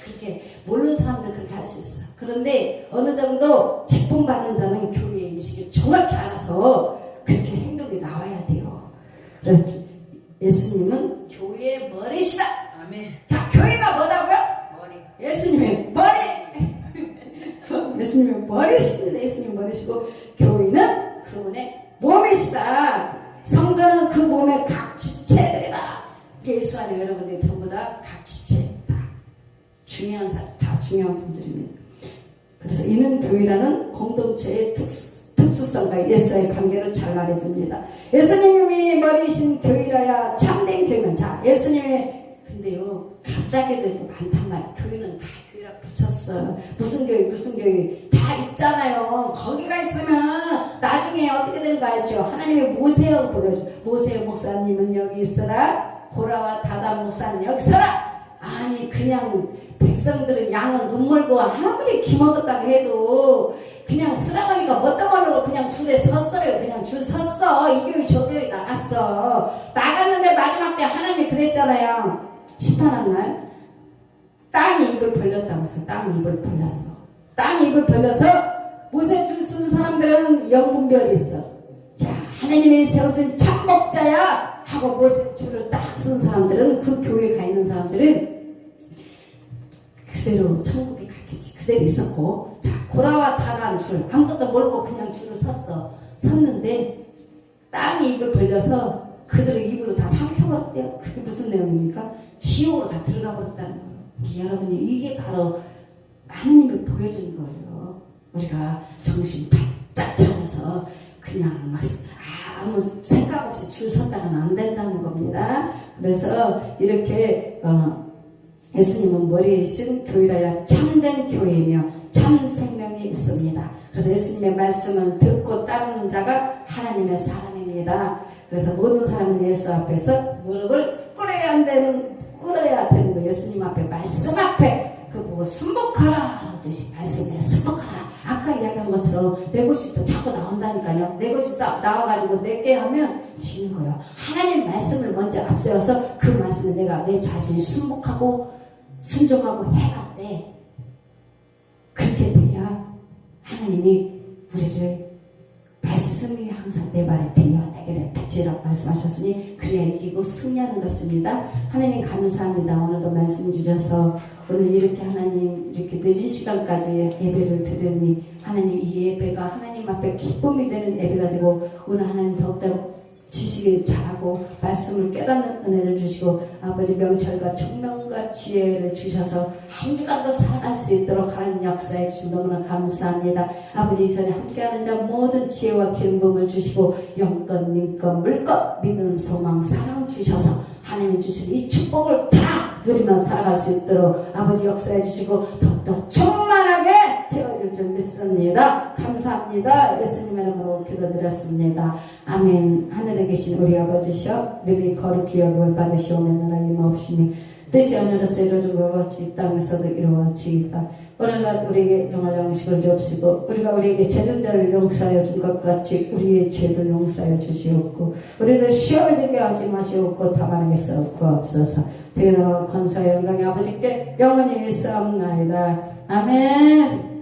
그렇게 모르는 사람들 그렇게 할 수 있어. 그런데 어느 정도 직분 받은 자는 교회의 인식을 정확히 알아서 그렇게 행동이 나와야 돼요. 그래서 예수님은 교회의 머리시다. 아멘. 자, 교회가 뭐다고요? 머리. 예수님의 머리. 예수님의 머리십니다. 예수님 머리시고 교회는 그분의 몸이시다. 성도는 그 몸의 각 지체들이다. 예수 안에 여러분들이 전부 다 각 지체, 다 중요한 사람, 다 중요한 분들입니다. 그래서 이는 교회라는 공동체의 특수성과 예수와의 관계를 잘 말해줍니다. 예수님이 머리신 교회라야 참된 교회면. 자, 예수님의 근데요 가짜 교회도 많단 말이야. 교회는 다 교회라 붙였어. 무슨 교회 다 있잖아요. 거기가 있으면 나중에 어떻게 되는 거 알죠? 하나님이 모세하고 보여줘. 모세 목사님은 여기 있어라. 고라와 다단 목사는 여기 서라. 아니 그냥 백성들은 양은 눈물고 아무리 기먹었다고 해도 그냥 쓰라가니까 뭣도 그냥 줄에 섰어요. 그냥 줄 섰어. 이 교회 저 교회 나갔어. 나갔는데 마지막 때 하나님이 그랬잖아요. 심판한 날 땅이 입을 벌렸다면서. 땅이 입을 벌렸어. 땅이 입을 벌려서 모세 줄 쓴 사람들은 영분별이 있어. 자, 하나님이 세우신 참목자야 하고 모세 줄을 딱 쓴 사람들은, 그 교회에 가 있는 사람들은 그대로 천국에 갔겠지. 그대로 있었고, 자, 고라와 다단 줄 아무것도 모르고 그냥 줄을 섰는데 땅이 입을 벌려서 그들의 입으로 다 삼켜버렸대요. 그게 무슨 내용입니까? 지옥으로 다 들어가 버렸다는 거예요. 여러분이 이게 바로 하나님이 보여준 거예요. 우리가 정신 바짝 차려서 그냥 막 아무 생각 없이 줄 섰다가는 안 된다는 겁니다. 그래서 이렇게 예수님은 머리이신 교회라야 참된 교회이며 참 생명이 있습니다. 그래서 예수님의 말씀을 듣고 따르는 자가 하나님의 사람입니다. 그래서 모든 사람은 예수 앞에서 무릎을 꿇어야 되는 거예요. 예수님 앞에, 말씀 앞에 그 보고 순복하라 하는 뜻이 말씀에 순복하라. 아까 이야기한 것처럼 내 것이 또 자꾸 나온다니까요. 내 것이 나와가지고 내게 하면 지는 거예요. 하나님 말씀을 먼저 앞세워서 그 말씀을 내가 내 자신이 순복하고 순종하고 해갔대. 그렇게 돼야 하나님이 우리를 말씀이 항상 내 말에 들려 내게 뱉으라고 말씀하셨으니 그래야 이기고 승리하는 것입니다. 하나님 감사합니다. 오늘도 말씀 주셔서 오늘 이렇게 하나님 이렇게 늦은 시간까지 예배를 드리니 하나님 이 예배가 하나님 앞에 기쁨이 되는 예배가 되고 오늘 하나님 더욱더 지식이 잘하고 말씀을 깨닫는 은혜를 주시고 아버지 명철과 총명과 지혜를 주셔서 한 주간도 살아갈 수 있도록 하나님 역사해 주신 너무나 감사합니다. 아버지 이 전에 함께하는 자 모든 지혜와 기름 부음을 주시고 영권, 민권, 물권, 믿음, 소망, 사랑 주셔서 하나님이 주신 이 축복을 다 누리며 살아갈 수 있도록 아버지 역사해 주시고 더욱더 충만하게 채워줄 줄 믿습니다. 감사합니다. 예수님의 이름으로 기도드렸습니다. 아멘. 하늘에 계신 우리 아버지시여 늘 거룩히 여김을 받으시오며 나라 임하옵시니 뜻이 하늘에서 이루어진 것 같이 이 땅에서도 이루어지이다. 오늘날 우리에게 영할 양식을 주옵시고 우리가 우리에게 죄진 자를 용서하여 준 것 같이 우리의 죄를 용서하여 주시옵고 우리를 시험에 들게 하지 마시옵고 다만에게서 구하옵소서. 되게 나라 권사의 영광의 아버지께 영원히 있사옵나이다. 아멘.